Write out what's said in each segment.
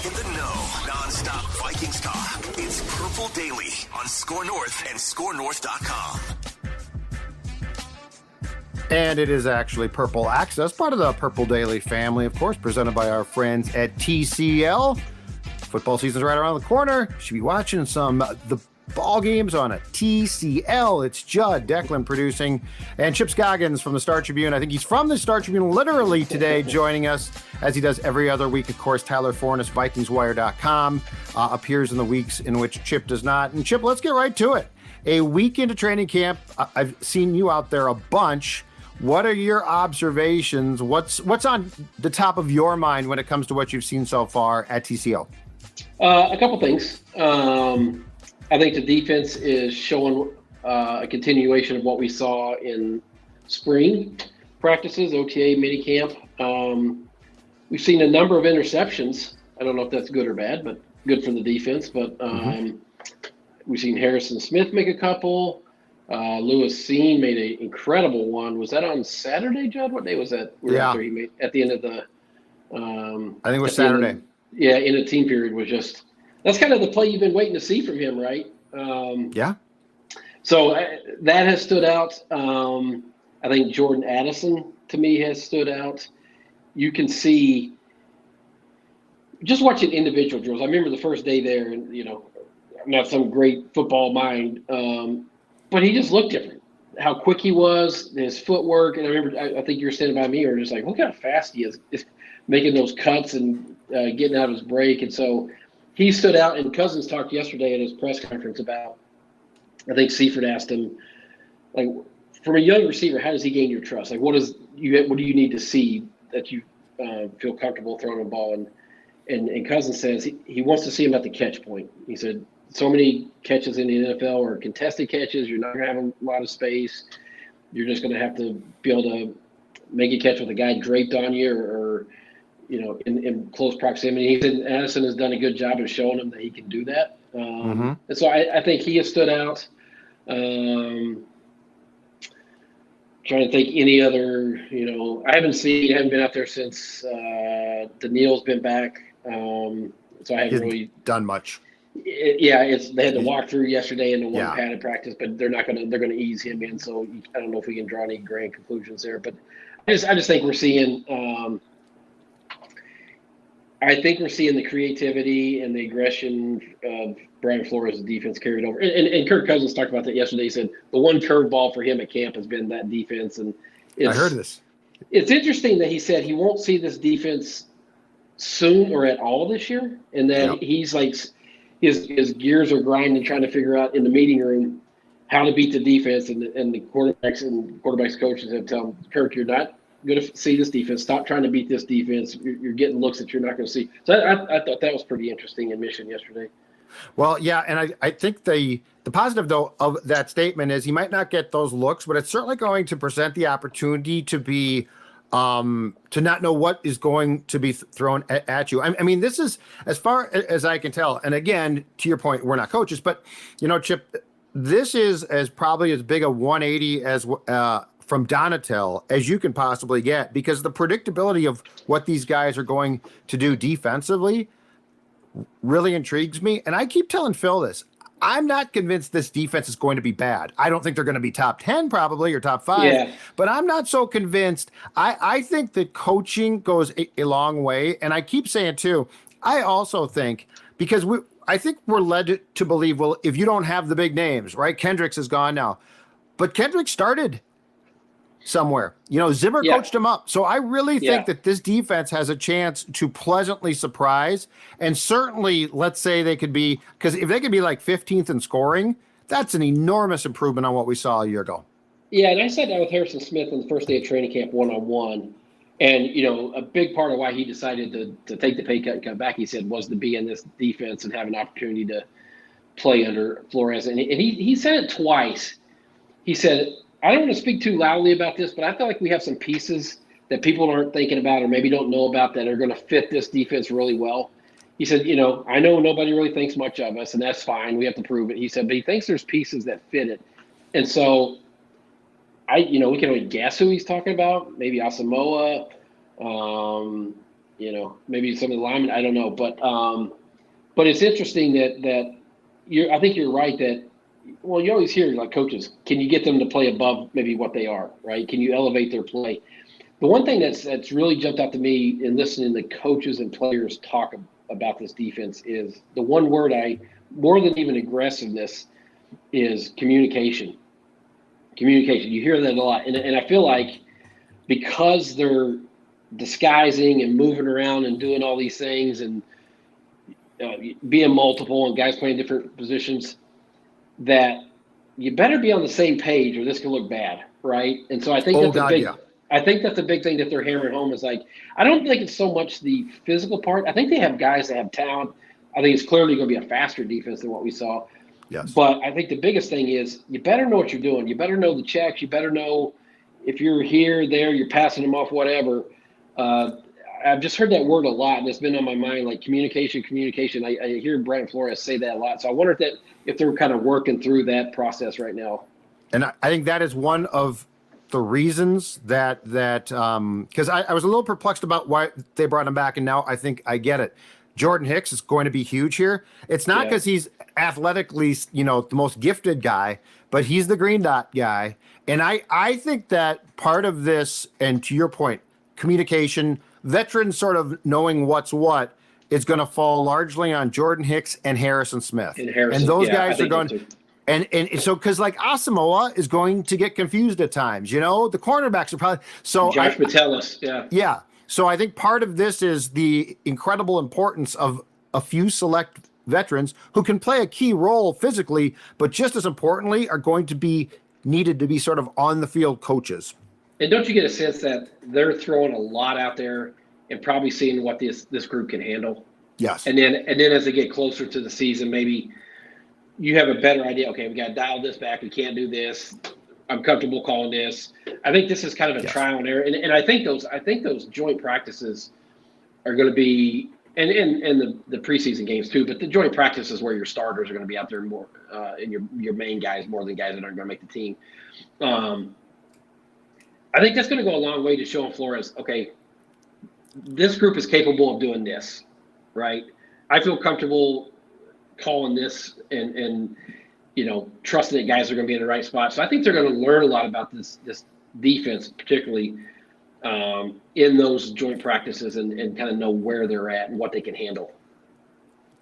In the know, non-stop Vikings talk. It's Purple Daily on Score North and ScoreNorth.com. And it is actually Purple Access, part of the Purple Daily family, of course, presented by our friends at TCL. Football season's right around the corner. Should be watching some the ball games on a TCL. It's Judd Declan producing, and Chip Scoggins from the Star Tribune. I think he's from the Star Tribune literally today, joining us as he does every other week. Of course, Tyler Forness, VikingsWire.com, appears in the weeks in which Chip does not. And Chip, let's get right to it. A week into training camp, I've seen you out there a bunch. What are your observations? What's on the top of your mind when it comes to what you've seen so far at TCL? A couple things. I think the defense is showing a continuation of what we saw in spring practices, OTA, minicamp. We've seen a number of interceptions. I don't know if that's good or bad, but good for the defense. But we've seen Harrison Smith make a couple. Lewis Seen made an incredible one. Was that on Saturday, Judd? What day was that? Yeah. He made at the end of the I think it was Saturday. In the team period was just – that's kind of the play you've been waiting to see from him, right? Yeah. So that has stood out. I think Jordan Addison, to me, has stood out. You can see – just watching individual drills. I remember the first day there, and, I'm not some great football mind, but he just looked different. How quick he was, his footwork. And I remember, I think you were standing by me, or just like, look how fast he is making those cuts and getting out of his break. And so he stood out. And Cousins talked yesterday at his press conference about, I think Seifert asked him, like, from a young receiver, how does he gain your trust? Like, what do you need to see that you feel comfortable throwing a ball? And Cousins says he wants to see him at the catch point. He said, so many catches in the NFL are contested catches. You're not going to have a lot of space. You're just going to have to be able to make a catch with a guy draped on you or in close proximity. He said Addison has done a good job of showing him that he can do that. And so I think he has stood out. Trying to think any other, I haven't been out there since Daniil's been back. So I haven't really done much. They had to walk through yesterday in the one padded practice, but they're going to ease him in. So I don't know if we can draw any grand conclusions there, but I just think we're seeing, the creativity and the aggression of Brian Flores' defense carried over. And Kirk Cousins talked about that yesterday. He said the one curveball for him at camp has been that defense. And I heard this. It's interesting that he said he won't see this defense soon or at all this year. And then he's like, his gears are grinding, trying to figure out in the meeting room how to beat the defense. And the quarterbacks coaches have told him, Kirk, you're not going to see this defense. Stop trying to beat this defense. You're getting looks that you're not going to see. So I thought that was pretty interesting admission yesterday. Well, yeah, and I think the positive, though, of that statement is he might not get those looks, but it's certainly going to present the opportunity to be to not know what is going to be thrown at you. I mean, this is, as far as I can tell, and again, to your point, we're not coaches, but, Chip, this is probably as big a 180 as from Donatel as you can possibly get, because the predictability of what these guys are going to do defensively really intrigues me. And I keep telling Phil this. I'm not convinced this defense is going to be bad. I don't think they're going to be top 10 probably or top 5, but I'm not so convinced. I think that coaching goes a long way. And I keep saying too, I also think, because I think we're led to believe, well, if you don't have the big names, right? Kendricks is gone now, but Kendricks started somewhere. Zimmer coached him up. So I really think that this defense has a chance to pleasantly surprise. And certainly, let's say they could be, because if they could be like 15th in scoring, that's an enormous improvement on what we saw a year ago. Yeah, and I said that with Harrison Smith on the first day of training camp one-on-one. And, a big part of why he decided to take the pay cut and come back, he said, was to be in this defense and have an opportunity to play under Flores. And he said it twice. He said, I don't want to speak too loudly about this, but I feel like we have some pieces that people aren't thinking about or maybe don't know about that are going to fit this defense really well. He said, I know nobody really thinks much of us, and that's fine. We have to prove it. He said, but he thinks there's pieces that fit it. And so we can only guess who he's talking about. Maybe Asamoah. maybe some of the linemen, I don't know. But it's interesting that I think you're right that, well, you always hear like coaches, can you get them to play above maybe what they are, right? Can you elevate their play? The one thing that's really jumped out to me in listening to coaches and players talk about this defense is the one word more than even aggressiveness, is communication. Communication. You hear that a lot. And I feel like because they're disguising and moving around and doing all these things and being multiple and guys playing different positions, that you better be on the same page or this can look bad, right? And so I think I think that's a big thing that they're hammering home is like, I don't think it's so much the physical part. I think they have guys that have talent. I think it's clearly going to be a faster defense than what we saw. Yes. But I think the biggest thing is you better know what you're doing. You better know the checks. You better know if you're here, there, you're passing them off, whatever. I've just heard that word a lot, and it's been on my mind, like communication. I hear Brian Flores say that a lot. So I wonder if they're kind of working through that process right now. And I think that is one of the reasons that because I was a little perplexed about why they brought him back, and now I think I get it. Jordan Hicks is going to be huge here. It's not because he's athletically, the most gifted guy, but he's the green dot guy. And I think that part of this, and to your point, communication, veterans sort of knowing what's what, is going to fall largely on Jordan Hicks and Harrison Smith. And those guys are going – and so, because like Asamoah is going to get confused at times, the cornerbacks are probably so. Josh Metellus, yeah. So I think part of this is the incredible importance of a few select veterans who can play a key role physically, but just as importantly, are going to be needed to be sort of on the field coaches. And don't you get a sense that they're throwing a lot out there and probably seeing what this group can handle? Yes. And then as they get closer to the season, maybe you have a better idea. Okay, we got to dial this back. We can't do this. I'm comfortable calling this. I think this is kind of a trial and error. And I think those joint practices are going to be, and the preseason games too, but the joint practices where your starters are going to be out there more, and your main guys more than guys that aren't going to make the team. I think that's going to go a long way to showing Flores, okay, this group is capable of doing this, right? I feel comfortable calling this and trusting that guys are going to be in the right spot. So I think they're going to learn a lot about this defense, particularly in those joint practices and kind of know where they're at and what they can handle.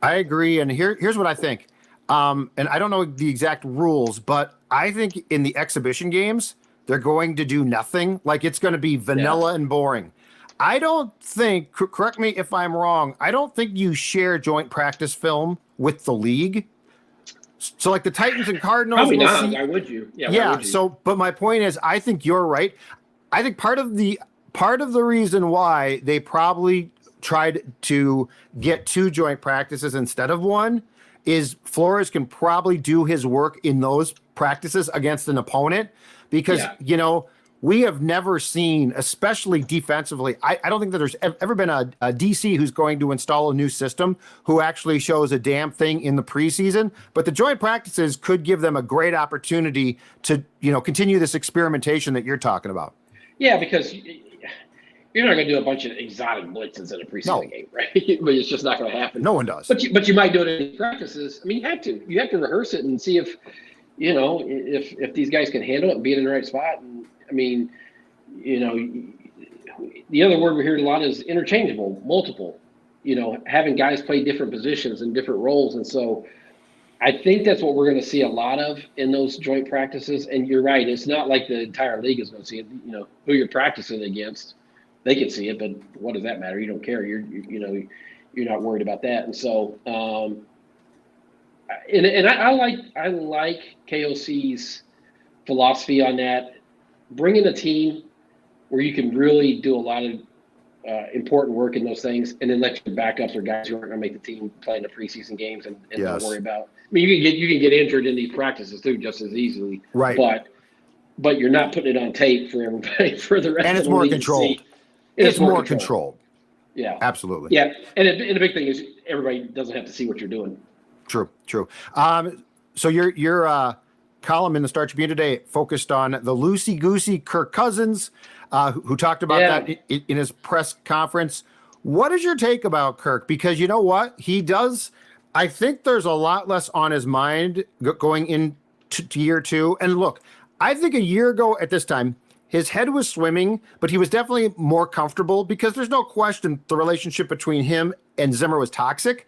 I agree. And here's what I think. And I don't know the exact rules, but I think in the exhibition games, they're going to do nothing. Like it's going to be vanilla and boring. I don't think, correct me if I'm wrong, I don't think you share joint practice film with the league. So like the Titans and Cardinals. Probably not. Why would you? Yeah. So, but my point is, I think you're right. I think part of the reason why they probably tried to get 2 joint practices instead of 1 is Flores can probably do his work in those practices against an opponent because, we have never seen, especially defensively, I don't think that there's ever been a DC who's going to install a new system who actually shows a damn thing in the preseason. But the joint practices could give them a great opportunity to, continue this experimentation that you're talking about. Yeah, because you're not going to do a bunch of exotic blitzes in a preseason game, right? But it's just not going to happen. No one does. But you might do it in practices. I mean, you have to. You have to rehearse it and see if these guys can handle it and be in the right spot. And I mean, the other word we hear a lot is interchangeable, multiple, having guys play different positions and different roles. And so I think that's what we're going to see a lot of in those joint practices. And you're right. It's not like the entire league is going to see it, who you're practicing against. They can see it, but what does that matter? You don't care. You're not worried about that. And so, I like KOC's philosophy on that. Bringing a team where you can really do a lot of important work in those things, and then let your backups or guys who aren't going to make the team play in the preseason games and don't worry about. I mean, you can get injured in these practices too, just as easily. Right. But you're not putting it on tape for everybody for the rest. And it's of the more league controlled. It's more controlled. Yeah. Absolutely. Yeah, and the big thing is everybody doesn't have to see what you're doing. True. So your column in the Star Tribune today focused on the loosey-goosey Kirk Cousins, who talked about that in his press conference. What is your take about Kirk? Because you know what? He does. I think there's a lot less on his mind going into year 2. And look, I think a year ago at this time, his head was swimming, but he was definitely more comfortable because there's no question the relationship between him and Zimmer was toxic.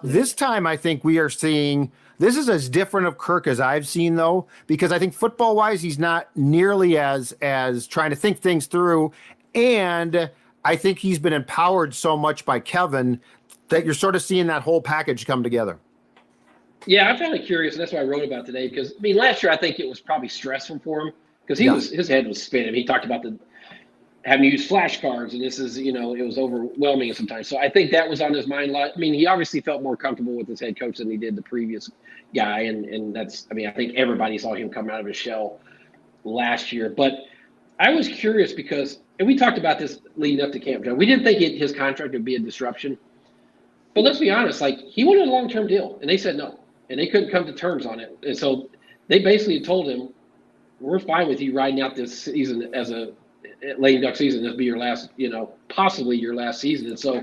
This time, I think we are seeing this is as different of Kirk as I've seen, though, because I think football wise, he's not nearly as trying to think things through. And I think he's been empowered so much by Kevin that you're sort of seeing that whole package come together. Yeah, I found it curious, and that's what I wrote about today. Because last year I think it was probably stressful for him because his head was spinning. He talked about having to use flashcards, and this is it was overwhelming sometimes. So I think that was on his mind. He obviously felt more comfortable with his head coach than he did the previous guy, and that's I think everybody saw him come out of his shell last year. But I was curious because, and we talked about this leading up to camp, John. We didn't think his contract would be a disruption. But let's be honest, he wanted a long-term deal, and they said no, and they couldn't come to terms on it. And so they basically told him, we're fine with you riding out this season as a lame duck season. This will be your last, possibly your last season. And so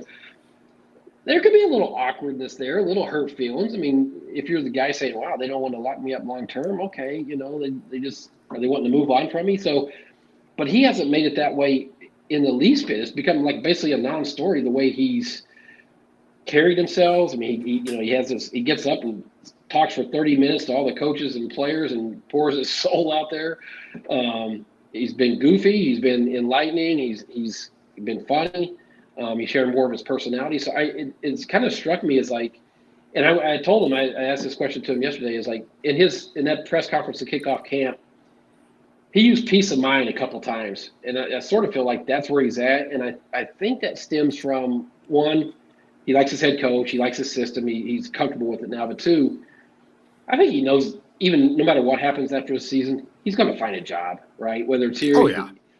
there could be a little awkwardness there, a little hurt feelings. If you're the guy saying, wow, they don't want to lock me up long-term, okay, they just – are they wanting to move on from me? So – but he hasn't made it that way in the least bit. It's become basically a non-story the way he's carried himself. He has this. He gets up and talks for 30 minutes to all the coaches and players and pours his soul out there. He's been goofy. He's been enlightening. He's been funny. He shared more of his personality. So it's kind of struck me as and I told him I asked this question to him yesterday. Is in that press conference to kick off camp. He used peace of mind a couple times, and I sort of feel like that's where he's at. And I think that stems from, one, he likes his head coach. He likes his system. He's comfortable with it now. But two, I think he knows even no matter what happens after the season, he's going to find a job, right? Whether it's here,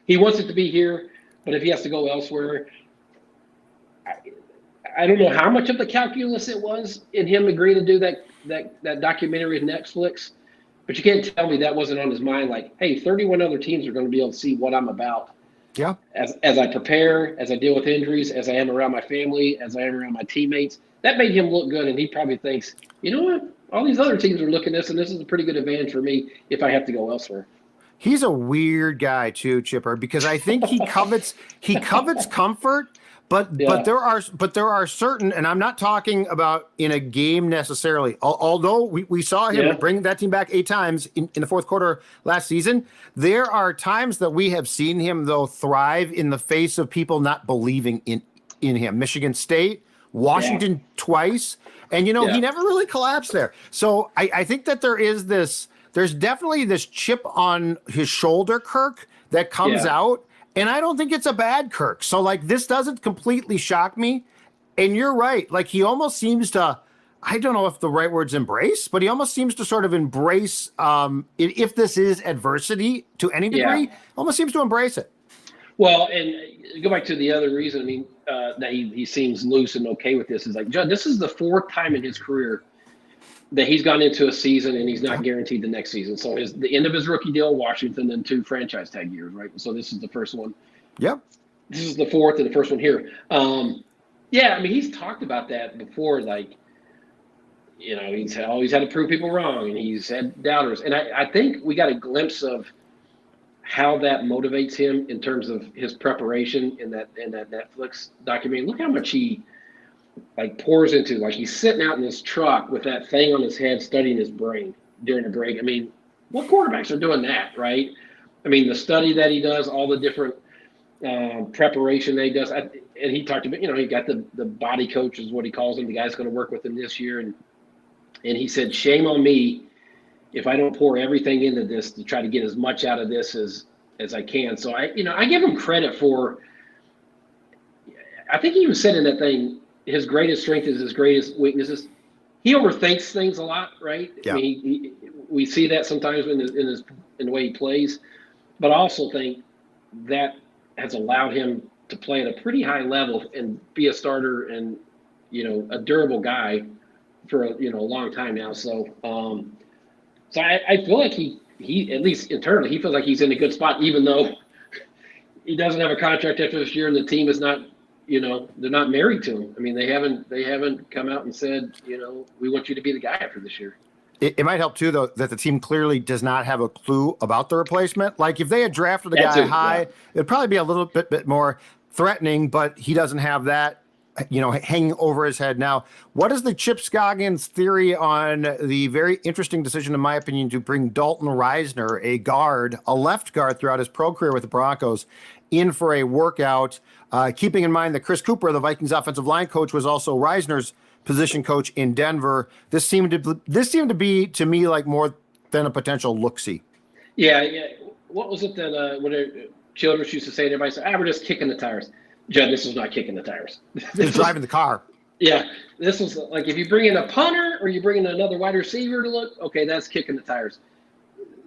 he wants it to be here, but if he has to go elsewhere, I don't know how much of the calculus it was in him agreeing to do that documentary with Netflix. But you can't tell me that wasn't on his mind. Hey, 31 other teams are going to be able to see what I'm about. Yeah. As I prepare, as I deal with injuries, as I am around my family, as I am around my teammates, that made him look good. And he probably thinks, you know what? All these other teams are looking at this, and this is a pretty good advantage for me if I have to go elsewhere. He's a weird guy too, Chipper, because I think he covets comfort. But there are certain, and I'm not talking about in a game necessarily, although we saw him bring that team back 8 times in the fourth quarter last season. There are times that we have seen him, though, thrive in the face of people not believing in him. Michigan State, Washington twice, and he never really collapsed there. So I think that there's definitely this chip on his shoulder, Kirk, that comes out. And I don't think it's a bad Kirk. So, this doesn't completely shock me. And you're right. He almost seems to, I don't know if the right word's embrace, but he almost seems to sort of embrace, if this is adversity to any degree, almost seems to embrace it. Well, and go back to the other reason, that he seems loose and okay with this is Judd, this is the 4th time in his career that he's gone into a season and he's not guaranteed the next season. So the end of his rookie deal, Washington, then 2 franchise tag years, right? So this is the first one. Yep. This is the 4th and the first one here. He's talked about that before. He's always had to prove people wrong, and he's had doubters. And I think we got a glimpse of how that motivates him in terms of his preparation in that Netflix documentary. Look how much he pours into, he's sitting out in his truck with that thing on his head studying his brain during a break. What quarterbacks are doing that, right? The study that he does, all the different preparation that he does. And he talked about, he got the body coach is what he calls him, the guy's going to work with him this year. And he said, shame on me if I don't pour everything into this to try to get as much out of this as I can. So I give him credit for, I think he was said in that thing, his greatest strength is his greatest weaknesses. He overthinks things a lot, right? Yeah. We see that sometimes in the way he plays, but I also think that has allowed him to play at a pretty high level and be a starter and a durable guy for a long time now. So I feel like he at least internally he feels like he's in a good spot, even though he doesn't have a contract after this year and the team is not they're not married to him. I mean, they haven't come out and said, we want you to be the guy after this year. It might help too, though, that the team clearly does not have a clue about the replacement. Like if they had drafted the guy high, it'd probably be a little bit more threatening, but he doesn't have that, hanging over his head. Now, what is the Chip Scoggins theory on the very interesting decision, in my opinion, to bring Dalton Reisner, a left guard throughout his pro career with the Broncos, in for a workout, keeping in mind that Chris Cooper, the Vikings offensive line coach, was also Reisner's position coach in Denver. This seemed to be to me like more than a potential look-see. Yeah. What was it that when Childress used to say to everybody, we're just kicking the tires. Judd, this is not kicking the tires. This driving the car. Yeah. This was like if you bring in a punter or you bring in another wide receiver to look, okay, that's kicking the tires.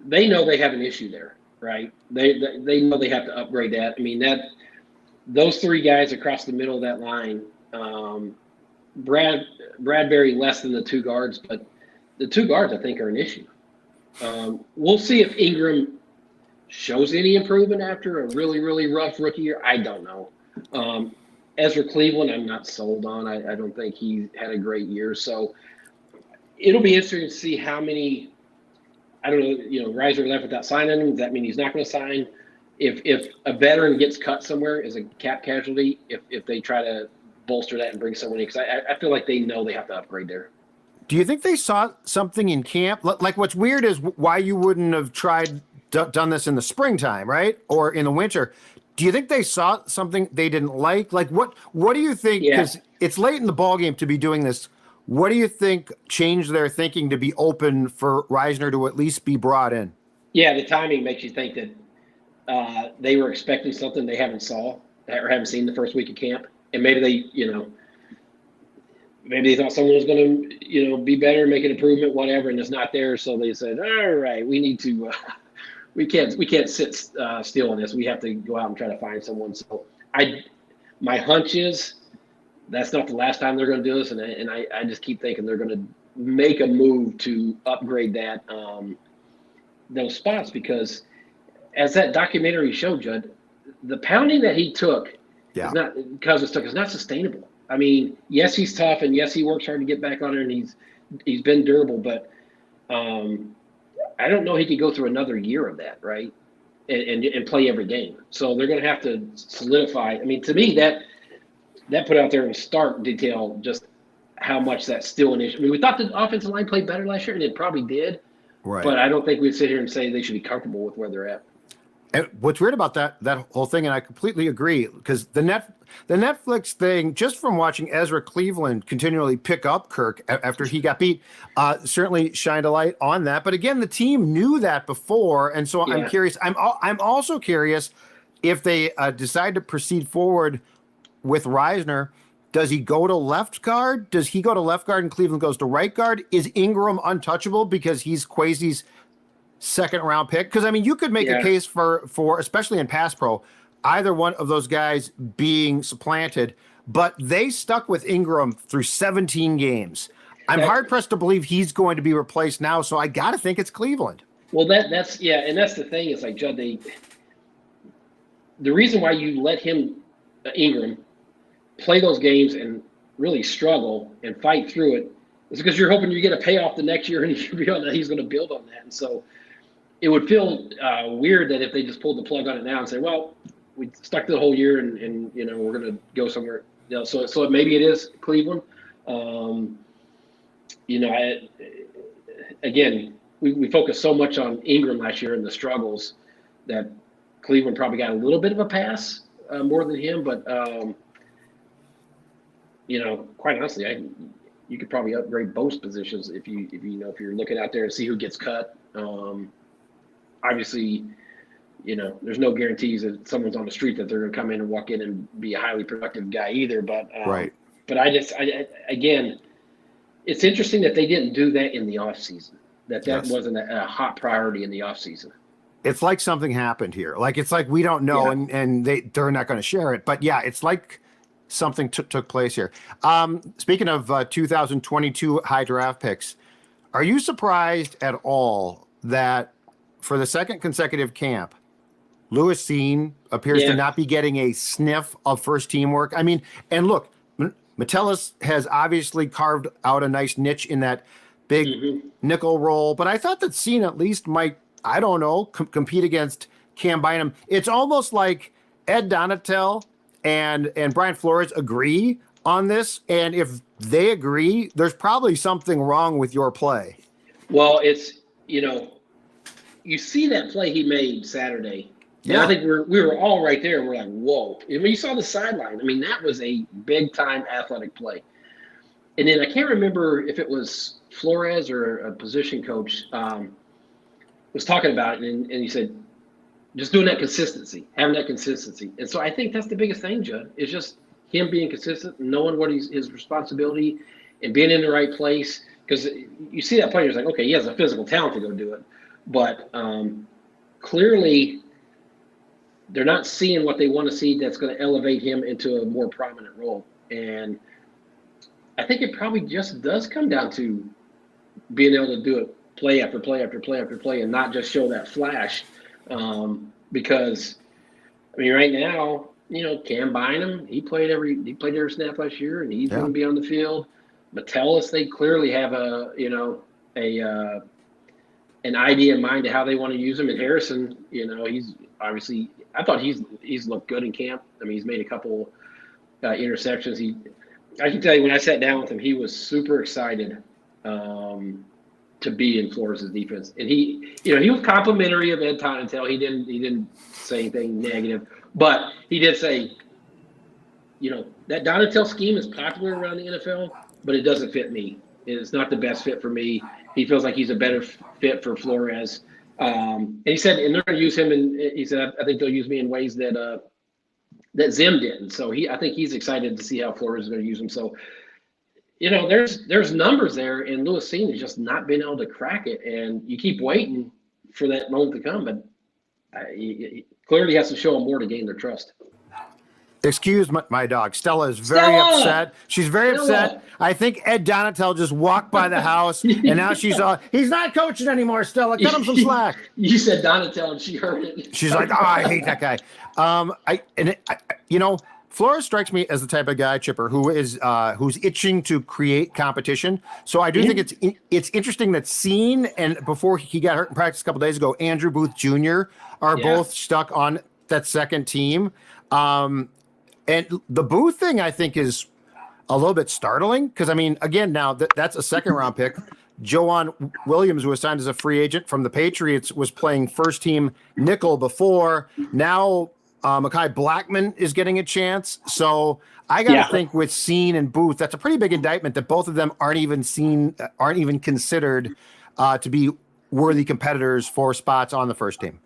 They know they have an issue there, right? They know they have to upgrade that. I mean, those three guys across the middle of that line, Bradbury less than the two guards, but the two guards I think are an issue. We'll see if Ingram shows any improvement after a really, really rough rookie year. I don't know. Ezra Cleveland, I'm not sold on. I don't think he had a great year. So it'll be interesting to see how many. I don't know. Reisner left without signing him. Does that mean he's not going to sign? If a veteran gets cut somewhere as a cap casualty, if they try to bolster that and bring someone in, because I feel like they know they have to upgrade there. Do you think they saw something in camp? Like what's weird is why you wouldn't have done this in the springtime, right? Or in the winter. Do you think they saw something they didn't like? Like what do you think? Because it's late in the ballgame to be doing this. What do you think changed their thinking to be open for Reisner to at least be brought in? Yeah, the timing makes you think that they were expecting something they haven't seen the first week of camp. And maybe they thought someone was going to, be better, make an improvement, whatever, and it's not there. So they said, all right, we need to, we can't sit still on this. We have to go out and try to find someone. So my hunch is that's not the last time they're going to do this. And I just keep thinking they're going to make a move to upgrade that, those spots, because as that documentary showed, Judd, the pounding that he took, Cousins took, is not sustainable. I mean, yes, he's tough, and yes, he works hard to get back on it, and he's been durable, but I don't know he could go through another year of that, right, and play every game. So they're going to have to solidify. I mean, to me, that put out there in stark detail just how much that's still an issue. I mean, we thought the offensive line played better last year, and it probably did, right, but I don't think we'd sit here and say they should be comfortable with where they're at. And what's weird about that whole thing, and I completely agree, because the Netflix thing, just from watching Ezra Cleveland continually pick up Kirk after he got beat, certainly shined a light on that. But again, the team knew that before, and so I'm curious. I'm also curious if they decide to proceed forward with Reisner. Does he go to left guard? Does he go to left guard and Cleveland goes to right guard? Is Ingram untouchable because he's Kwesi's second round pick? Because I mean, you could make a case for especially in pass pro, either one of those guys being supplanted, but they stuck with Ingram through 17 games. I'm hard pressed to believe he's going to be replaced now, so I got to think it's Cleveland. Well, that's and that's the thing. It's like, Judd, the reason why you let him Ingram play those games and really struggle and fight through it is because you're hoping you get a payoff the next year, and he's going to build on that. And so it would feel weird that if they just pulled the plug on it now and say, well, we stuck to the whole year and we're going to go somewhere. So maybe it is Cleveland. We focused so much on Ingram last year and the struggles that Cleveland probably got a little bit of a pass more than him. But, quite honestly, you could probably upgrade both positions if you're looking out there and see who gets cut. Obviously, there's no guarantees that someone's on the street that they're going to come in and walk in and be a highly productive guy either. But right. But again, it's interesting that they didn't do that in the offseason. That wasn't a hot priority in the offseason. It's like something happened here. Like it's like we don't know, and they're not going to share it. But yeah, it's like something took place here. Speaking of 2022 high draft picks, are you surprised at all that for the second consecutive camp, Lewis Cine appears to Yeah. not be getting a sniff of first team work. I mean, and look, Metellus has obviously carved out a nice niche in that big nickel role, but I thought that Cine at least might, I don't know, compete against Cam Bynum. It's almost like Ed Donatel and Brian Flores agree on this, and if they agree, there's probably something wrong with your play. Well, it's, you see that play he made Saturday. Yeah. And I think we were all right there. We're like, whoa. And when you saw the sideline, I mean, that was a big-time athletic play. And then I can't remember if it was Flores or a position coach was talking about it, and he said, just doing that consistency, having that consistency. And so I think that's the biggest thing, Judd, is just him being consistent, knowing what his responsibility, and being in the right place. Because you see that play, you're like, okay, he has a physical talent to go do it. But clearly they're not seeing what they want to see that's going to elevate him into a more prominent role. And I think it probably just does come down to being able to do it play after play after play after play and not just show that flash. Because, I mean, right now, Cam Bynum, he played every snap last year, and he's going to be on the field. Metellus, they clearly have an idea in mind to how they want to use him. And Harrison, he's obviously, I thought he's looked good in camp. I mean, he's made a couple interceptions. I can tell you, when I sat down with him, he was super excited to be in Flores' defense. And he was complimentary of Ed Tonantel. He didn't say anything negative, but he did say, that Donatel scheme is popular around the NFL, but it doesn't fit me. It's not the best fit for me. He feels like he's a better fit for Flores. And he said, and they're going to use him, and he said, I think they'll use me in ways that Zim didn't. So I think he's excited to see how Flores is going to use him. So, there's numbers there, and Lewis Cine has just not been able to crack it. And you keep waiting for that moment to come, but he clearly has to show them more to gain their trust. Excuse my dog. Stella is very upset. She's very upset. I think Ed Donatel just walked by the house, and now he's not coaching anymore, Stella. Cut him some slack. You said Donatel, and she heard it. She's like, I hate that guy. Flores strikes me as the type of guy, Chipper, who's itching to create competition. So I do think it's interesting that Cine, and before he got hurt in practice a couple days ago, Andrew Booth Jr. are both stuck on that second team. And the Booth thing, I think, is a little bit startling because, I mean, again, now that's a second-round pick. Joanne Williams, who was signed as a free agent from the Patriots, was playing first-team nickel before. Now Mekhi Blackman is getting a chance. So I got to think with Cine and Booth, that's a pretty big indictment that both of them aren't even considered to be worthy competitors for spots on the first team.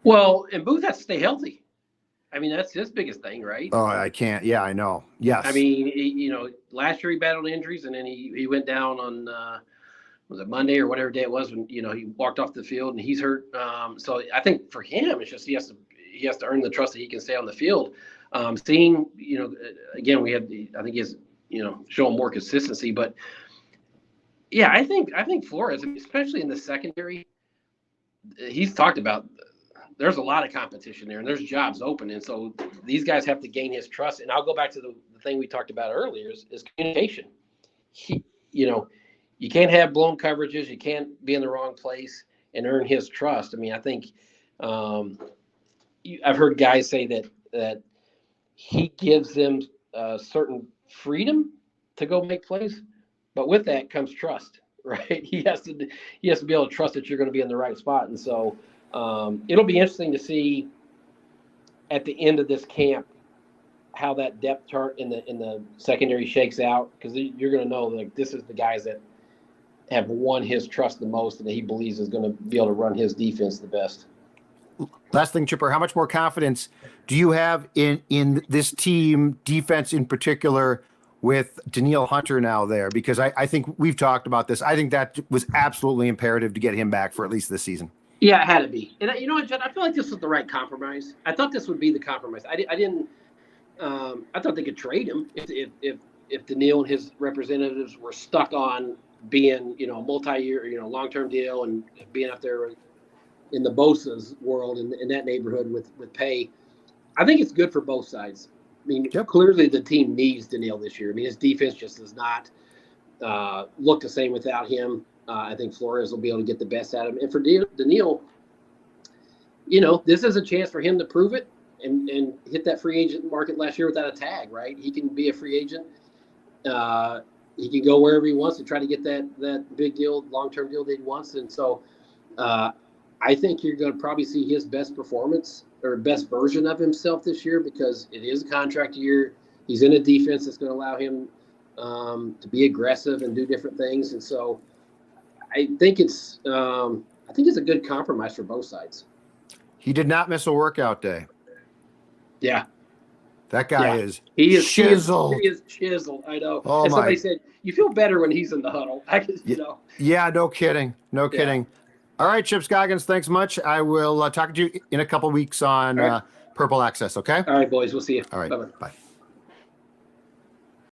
Well, and Booth has to stay healthy. I mean, that's his biggest thing, right? Oh, I can't. Yeah, I know. Yes. I mean, last year he battled injuries, and then he went down on was it Monday or whatever day it was when he walked off the field and he's hurt. So I think for him, it's just he has to earn the trust that he can stay on the field. Seeing again, I think he has showing more consistency, but yeah, I think Flores, especially in the secondary, he's talked about. There's a lot of competition there, and there's jobs open, and so these guys have to gain his trust. And I'll go back to the thing we talked about earlier is communication. You can't have blown coverages. You can't be in the wrong place and earn his trust. I mean, I think I've heard guys say that he gives them certain freedom to go make plays, but with that comes trust, right? He has to be able to trust that you're going to be in the right spot, and so. It'll be interesting to see at the end of this camp how that depth chart in the secondary shakes out, because you're going to know like this is the guys that have won his trust the most and that he believes is going to be able to run his defense the best. Last thing, Chipper, how much more confidence do you have in this team defense in particular with Danielle Hunter now there? Because I think we've talked about this. I think that was absolutely imperative to get him back for at least this season. Yeah, it had to be. And you know what, Judd? I feel like this was the right compromise. I thought this would be the compromise. I didn't. I thought they could trade him if Daniil and his representatives were stuck on being a multi-year, long-term deal and being up there in the Bosa's world in that neighborhood with pay. I think it's good for both sides. I mean, clearly the team needs Daniil this year. I mean, his defense just does not look the same without him. I think Flores will be able to get the best out of him. And for Daniil, this is a chance for him to prove it and hit that free agent market last year without a tag, right? He can be a free agent. He can go wherever he wants to try to get that big deal, long-term deal that he wants. And so I think you're going to probably see his best performance or best version of himself this year because it is a contract year. He's in a defense that's going to allow him to be aggressive and do different things. And so I think it's a good compromise for both sides. He did not miss a workout day. Yeah. That guy is chiseled. He is chiseled. I know. Oh, and somebody said, you feel better when he's in the huddle. Yeah, no kidding. No kidding. All right, Chip Scoggins, thanks much. I will talk to you in a couple weeks on Purple Access, okay? All right, boys. We'll see you. All right. Bye-bye. Bye.